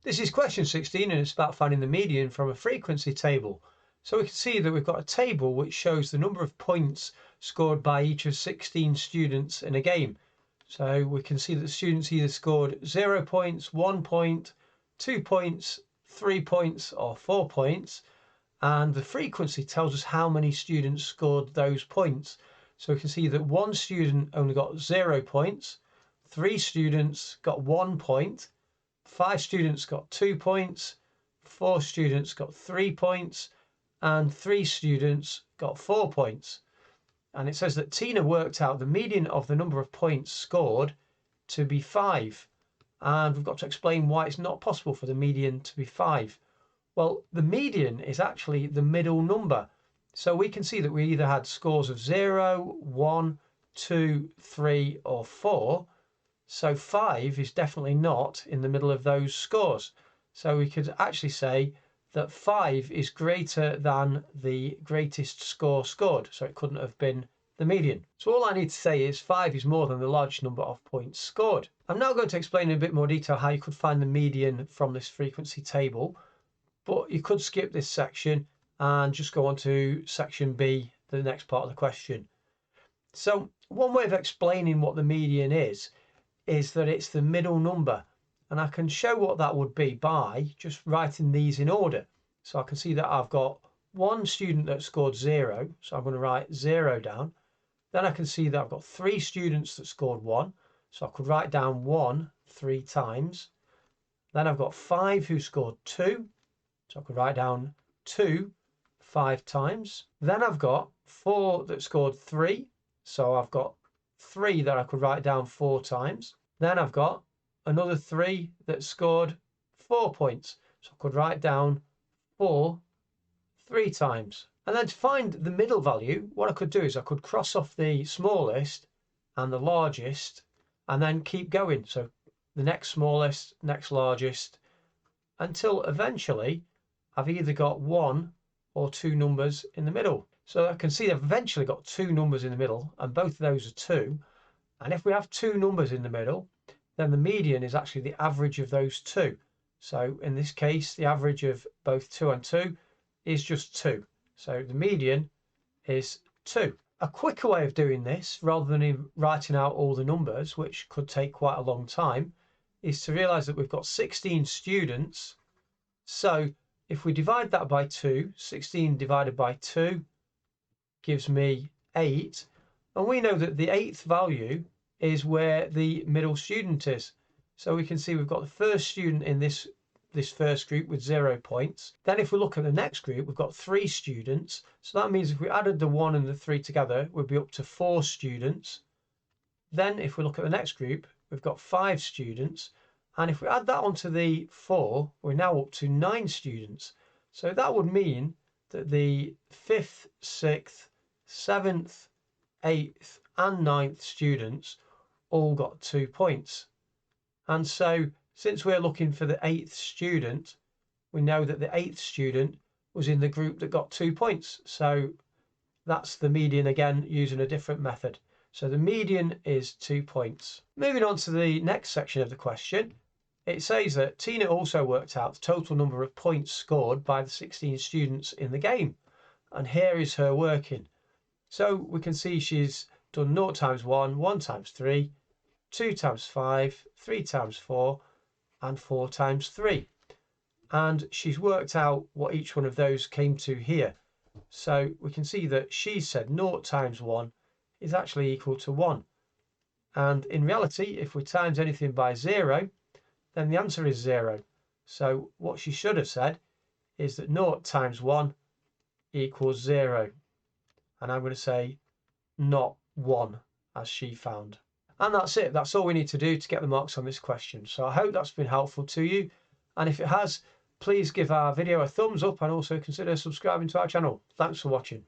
This is question 16 and it's about finding the median from a frequency table. So we can see that we've got a table which shows the number of points scored by each of 16 students in a game. So we can see that the students either scored 0 points, 1 point, 2 points, 3 points or 4 points. And the frequency tells us how many students scored those points. So we can see that one student only got 0 points, 3 students got 1 point, 5 students got 2 points, 4 students got 3 points, and 3 students got 4 points. And it says that Tina worked out the median of the number of points scored to be 5. And we've got to explain why it's not possible for the median to be 5. Well, the median is actually the middle number. So we can see that we either had scores of 0, 1, 2, 3, or 4. So 5 is definitely not in the middle of those scores. So we could actually say that 5 is greater than the greatest score scored. So it couldn't have been the median. So all I need to say is 5 is more than the largest number of points scored. I'm now going to explain in a bit more detail how you could find the median from this frequency table. But you could skip this section and just go on to section B, the next part of the question. So one way of explaining what the median is that it's the middle number. And I can show what that would be by just writing these in order. So I can see that I've got one student that scored 0. So I'm going to write 0 down. Then I can see that I've got 3 students that scored 1. So I could write down 1 3 times. Then I've got 5 who scored 2. So I could write down 2 5 times. Then I've got 4 that scored 3. So I've got 3 that I could write down 4 times. Then I've got another 3 that scored 4 points. So I could write down 4 3 times. And then to find the middle value, what I could do is I could cross off the smallest and the largest and then keep going. So the next smallest, next largest, until eventually I've either got 1 or 2 numbers in the middle. So I can see I've eventually got 2 numbers in the middle, and both of those are 2. And if we have 2 numbers in the middle, then the median is actually the average of those 2. So in this case, the average of both 2 and 2 is just 2. So the median is 2. A quicker way of doing this, rather than writing out all the numbers, which could take quite a long time, is to realize that we've got 16 students. So if we divide that by 2, 16 divided by 2 gives me 8. And we know that the 8th value is where the middle student is. So we can see we've got the first student in this first group with 0 points. Then if we look at the next group, we've got 3 students. So that means if we added the 1 and the 3 together, we'd be up to 4 students. Then if we look at the next group, we've got 5 students. And if we add that onto the 4, we're now up to 9 students. So that would mean that the 5th, 6th, 7th, 8th and 9th students all got 2 points. And so since we're looking for the 8th student, we know that the 8th student was in the group that got 2 points. So that's the median again using a different method. So the median is 2 points. Moving on to the next section of the question, it says that Tina also worked out the total number of points scored by the 16 students in the game. And here is her working. So we can see she's done 0 times 1, 1 times 3, 2 times 5, 3 times 4, and 4 times 3. And she's worked out what each one of those came to here. So we can see that she said 0 times 1 is actually equal to 1. And in reality, if we times anything by 0, then the answer is 0. So what she should have said is that 0 times 1 equals 0. And I'm going to say not 1 as she found. And that's it. That's all we need to do to get the marks on this question. So I hope that's been helpful to you. And if it has, please give our video a thumbs up and also consider subscribing to our channel. Thanks for watching.